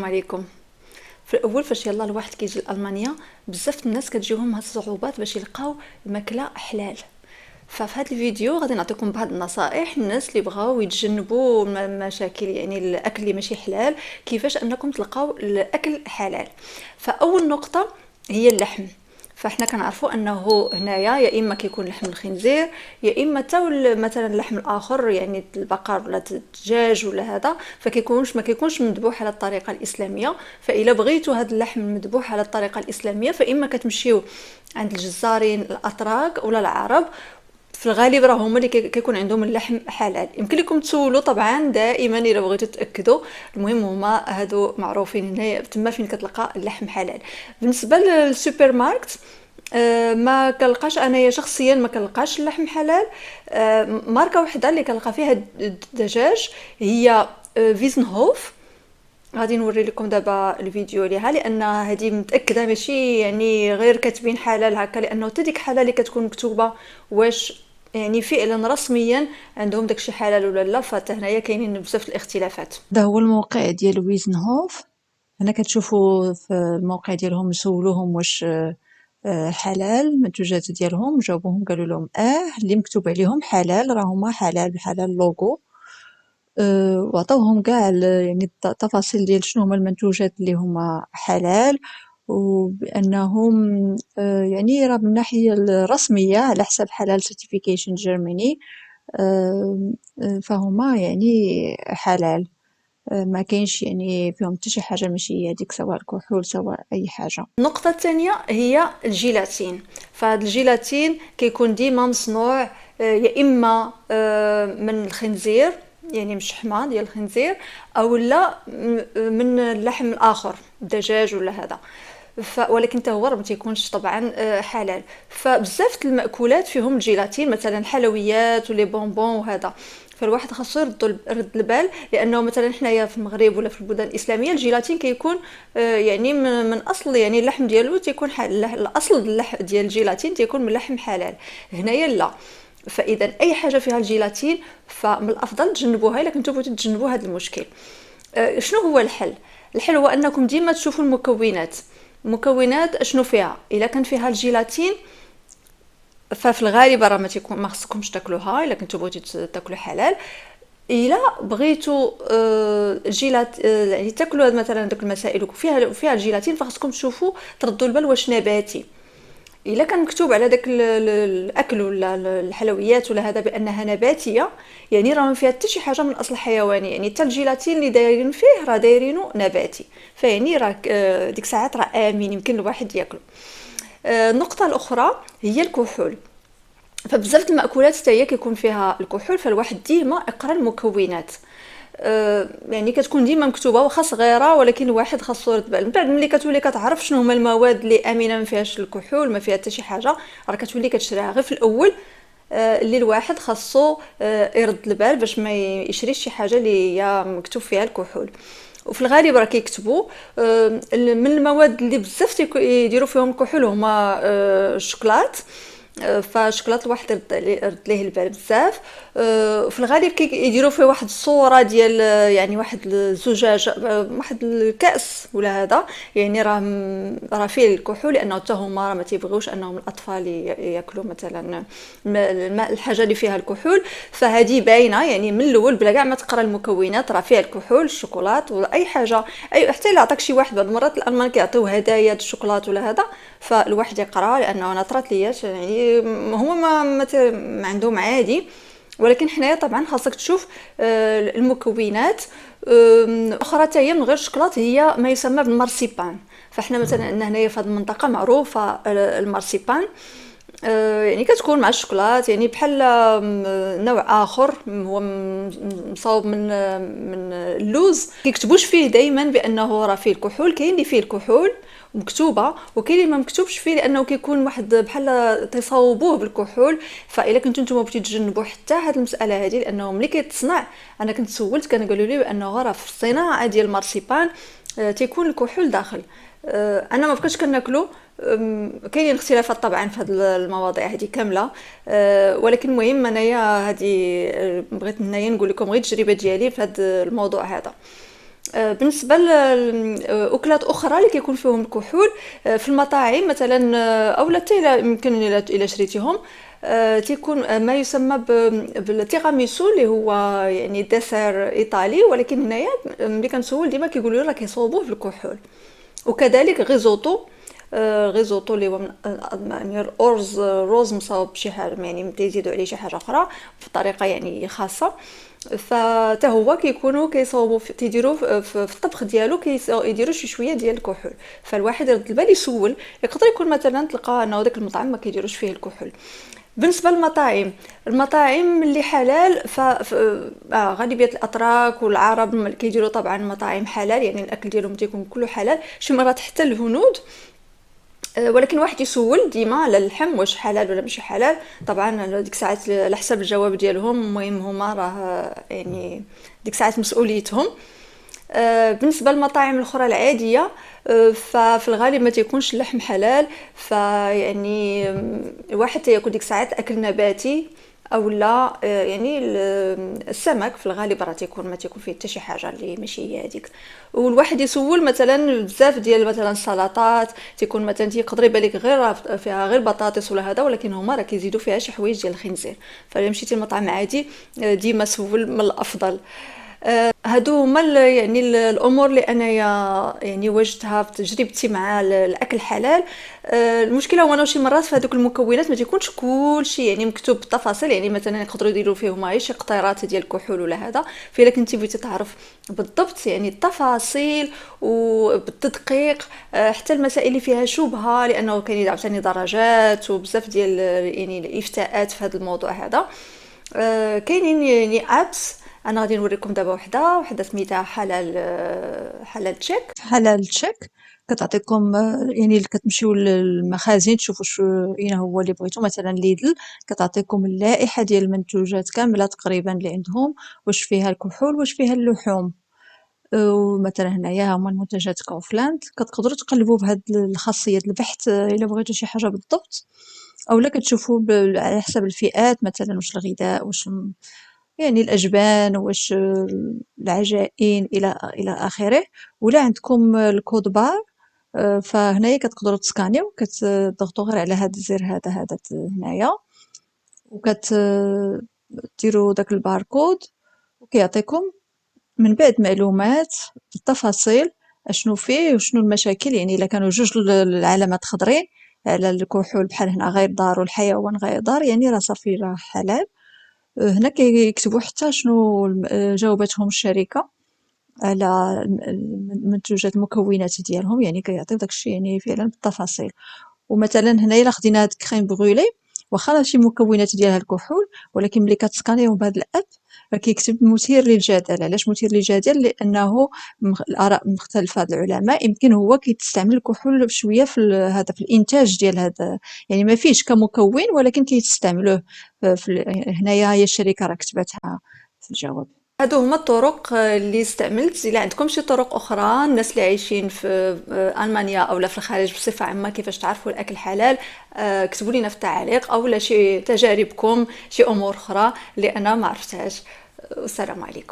السلام عليكم. في الاول فاش يلا الواحد كيجي لالمانيا، بزاف الناس كتجيهم هاد الصعوبات باش يلقاو الماكله حلال. ففي هذا الفيديو غادي نعطيكم بعض النصائح الناس اللي بغاو يتجنبوا مشاكل يعني الاكل اللي ماشي حلال، كيفاش انكم تلقاو الاكل حلال. فاول نقطه هي اللحم. فاحنا كنعرفوا انه هنايا يا اما كيكون لحم الخنزير، يا اما مثلا اللحم الاخر يعني البقر ولا الدجاج ولا هذا، فكيكونش ما كيكونش مذبوح على الطريقه الاسلاميه. فاذا بغيتوا هذا اللحم المذبوح على الطريقه الاسلاميه فاما كتمشيو عند الجزارين الاتراك ولا العرب. في الغالب راه هما اللي كيكون عندهم اللحم حلال. يمكن لكم تسولوا طبعا دائما الا بغيتوا تاكدوا. المهم هما هادو معروفين هنا تما فين كتلقى اللحم حلال. بالنسبه للسوبر ماركت، ما كنلقاش انايا شخصيا ما كنلقاش اللحم حلال. ماركه وحده اللي كنلقى فيها الدجاج هي فيزنهوف. غادي نوري لكم دابا الفيديو ليها لان هذه متاكده ماشي يعني غير كاتبين حلال هكا، لانه حتى ديك حلال اللي كتكون مكتوبه واش يعني فعلا رسميا عندهم داكشي حلال ولا لا. فحتى هنايا كاينين بزاف الاختلافات. هذا هو الموقع ديال ويزنهوف. هنا كتشوفوا في الموقع ديالهم سولوهم واش حلال المنتوجات ديالهم، جاوبوهم قالوا لهم اللي مكتوب عليهم حلال راه هما حلال بحال اللوغو. وعطاوهم كاع يعني التفاصيل ديال شنو هما المنتوجات اللي هما حلال، وبانهم يعني راه من الناحيه الرسميه على حساب حلال سيرتيفيكيشن جيرماني، فهما يعني حلال. ما كاينش يعني فيهم حتى شي حاجه ماشي هي هذيك، سواء الكحول سواء اي حاجه. النقطة الثانية هي الجيلاتين. فهاد الجيلاتين كيكون ديما مصنوع يا إما من الخنزير، يعني من الشحمة ديال الخنزير، أو لا من اللحم الآخر الدجاج ولا هذا. ولكن حتى هو راه ما تيكونش طبعا حلال. فبزاف المأكولات فيهم الجيلاتين، مثلا الحلويات ولي بونبون وهذا. فالواحد خاصو يرد البال، لانه مثلا حنايا في المغرب ولا في البلدان الاسلاميه الجيلاتين كيكون يعني من اصل يعني اللحم ديالو تيكون الاصل اللحم ديال الجيلاتين تيكون من لحم حلال. هنايا لا. فاذا اي حاجه فيها الجيلاتين فمن الافضل تجنبوها الا كنتو بغيتو تجنبوا هذا المشكل. شنو هو الحل؟ الحل هو انكم ديما تشوفوا المكونات اشنو فيها. الا كان فيها الجيلاتين ففي الغالب راه ما خصكمش تاكلوها الا كنتو بغيتو تاكلوا حلال. الا بغيتو جيلات يعني تاكلوا مثلا داك المسائل فيها الجيلاتين فخصكم تشوفوا تردوا البال واش نباتي. الا كان مكتوب على داك الاكل ولا الحلويات ولا هذا بانها نباتيه، يعني راه ما فيها حتى شي حاجه من اصل حيواني. يعني حتى الجيلاتين اللي دايرين فيه راه دايرينه نباتي، فيعني راه ديك ساعات راه امين يمكن الواحد ياكله. النقطه الاخرى هي الكحول. فبزاف المأكولات حتى هي كيكون فيها الكحول، فالواحد ديما يقرا المكونات. يعني كتكون ديما مكتوبه واخا صغيره، ولكن الواحد خاصو يرد بال. من بعد ملي كتولي كتعرف شنو هما المواد اللي امنه ما فيهاش الكحول ما فيها حتى شي حاجه، راه كتولي كتشريها. غير في الاول اللي الواحد خاصو يرد البال باش ما يشريش شي حاجه اللي هي مكتوب فيها الكحول. وفي الغالب راه كيكتبوا من المواد اللي بزاف يديروا فيهم الكحول هما الشوكولات. فشكلاط الواحد رد ليه البال بزاف. في الغالب كيديروا فيه واحد الصوره ديال يعني واحد الزجاج واحد الكاس ولا هذا، يعني راه فيه الكحول، لانه حتى هما راه ما تيبغيوش انهم الاطفال ياكلوا مثلا الماء الحاجه اللي فيها الكحول. فهذه باينه يعني من الاول بلا كاع ما تقرا المكونات راه فيها الكحول. الشوكولات ولا اي حاجه اي حتى الا عطاك شي واحد بعض المرات الالمان كيعطيو هدايا الشوكولات ولا هذا، فالواحد يقرا. لانه انا طرات لياش يعني هما ما عندهم عادي. ولكن حنايا طبعا خاصك تشوف المكونات. اخرى حتى هي من غير الشوكولات هي ما يسمى بالمارسيبان. فاحنا مثلا عندنا هنايا في هذه المنطقه معروفه المارسيبان. يعني كتكون مع الشوكولات يعني بحال نوع اخر هو مصاوب من اللوز. كيكتبوش فيه دائما بانه راه فيه الكحول. كاين اللي فيه الكحول مكتوبه وكاين اللي ما مكتوبش فيه لانه كيكون واحد بحال تصاوبوه بالكحول. فاذا كنتو نتوما بغيتو تجنبوا حتى هذه المساله هذه، لانه ملي كيتصنع انا كنت سولت كانوا قالوا لي بانه راه في الصناعه ديال المارسيبان تيكون الكحول داخل. انا ما بقيتش كناكلو. كاينين اختلافات طبعا في هذه المواضيع هذه كامله. ولكن المهم انايا هذه بغيت هنايا نقول لكم غير التجربه ديالي في هذا الموضوع هذا. بالنسبة لأكلات أخرى اللي كيكون فيهم الكحول، في المطاعم مثلا، أو لا حتى يمكن إلا شريتيهم، تيكون ما يسمى بالتيراميسو، اللي هو يعني دسر إيطالي، ولكن هنايا ملي كنسول ديما كيقولوا لي راه كيصوبوه في الكحول. وكذلك غيزوطو، غيزوطو اللي هو يعني الأرز، روز مصاوب بشي حاجة، يعني تيزيدوا عليه شي حاجة أخرى بطريقة يعني خاصة. فتا هو كيكونوا كيصاوبوا تيديروا في الطبخ ديالو، كيديروا شي شويه ديال الكحول. فالواحد يرد البال يسول، يقدر يكون مثلا تلقى انه داك المطعم ما كيديروش فيه الكحول. بالنسبه للمطاعم، المطاعم اللي حلال، غالبيه الاتراك والعرب كيديروا طبعا مطاعم حلال، يعني الاكل ديالهم تيكون كله حلال، شي مرات حتى الهنود. ولكن واحد يسول ديما على اللحم واش حلال ولا ماشي حلال. طبعا ديك ساعات على حسب الجواب ديالهم، المهم هما راه يعني ديك ساعات مسؤوليتهم. بالنسبه للمطاعم الاخرى العاديه، ففي الغالب ما تيكونش اللحم حلال، فيعني الواحد تياكل ديك ساعات اكل نباتي، او لا يعني السمك في الغالب راه تيكون ما تيكون فيه حتى شي حاجه اللي ماشي هي هذيك. والواحد يسول مثلا بزاف ديال مثلا السلطات، تيكون مثلا تيقدر يبان لك غير فيها غير بطاطس ولا هذا، ولكن هما راه كيزيدوا فيها شي حوايج ديال الخنزير. فالا مشيتي لمطعم عادي، ديما سول من الافضل. هادو هما يعني الامور اللي انايا يعني واجهتها في تجربتي مع الاكل الحلال. المشكله هو انه شي مرات في هذوك المكونات ما تيكونش كلشي يعني مكتوب بالتفاصيل، يعني مثلا يقدروا يديروا فيهم غير شي قطيرات ديال الكحول ولا هذا. فإلا كنتي بغيتي تعرف بالضبط يعني التفاصيل وبالتدقيق، حتى المسائل اللي فيها شبهه، لانه كاين عاوتاني درجات وبزاف ديال يعني الافتاءات في هذا الموضوع هذا. كاينين يعني ابس، انا غادي نوريكم دابا وحده سميتها حلال، حلال تشيك. حلال تشيك كتعطيكم يعني كتمشيو للمخازن تشوفوا شو اين هو اللي بغيتو، مثلا ليدل كتعطيكم اللائحه ديال المنتوجات كامله تقريبا اللي عندهم، واش فيها الكحول واش فيها اللحوم. ومثلا هنايا هما المنتجات كوفلاند، كتقدروا تقلبوا بهاد الخاصيه البحث الا بغيتوا شي حاجه بالضبط، اولا كتشوفوا على حسب الفئات، مثلا واش الغذاء واش يعني الأجبان واش العجائن إلى آخره. ولا عندكم الكود بار، فهنايا كتقدروا تسكانيو، كتضغطوا غير على هاد الزر هذا هنايا، وكتديروا داك الباركود، وكيعطيكم من بعد معلومات بالتفاصيل اشنو فيه وشنو المشاكل. يعني الا كانوا جوج العلامات خضرين على الكحول بحال هنا غير ضار والحيوان غير ضار، يعني راه صافي راه حلال. هنا كيكتبوا حتى شنو جاوبتهم الشركة على المنتوجات المكونات ديالهم، يعني كيعطيو داكشي يعني فعلا بالتفاصيل. ومثلا هنايا الا خدينا هاد كريم بغولي، واخا ماشي مكونات ديالها الكحول، ولكن ملي كتسكانيهم بهاد الاب راه كيكتب مثير للجدل. علاش مثير للجدل؟ لانه الاراء مختلفه هاد العلماء، يمكن هو كيستعمل الكحول بشويه في هذا في الانتاج ديال هذا، يعني ما فيش كمكون ولكن كيستعملوه هنايا هي الشركه راه كتبتها في الجواب. هادو هما الطرق اللي استعملت. الا عندكم شي طرق اخرى، الناس اللي عايشين في المانيا او لا في الخارج بصفه عامه، كيفاش تعرفوا الاكل حلال، كتبوا لينا في التعليق، او لا شي تجاربكم، شي امور اخرى اللي انا ما عرفتهاش. والسلام عليكم.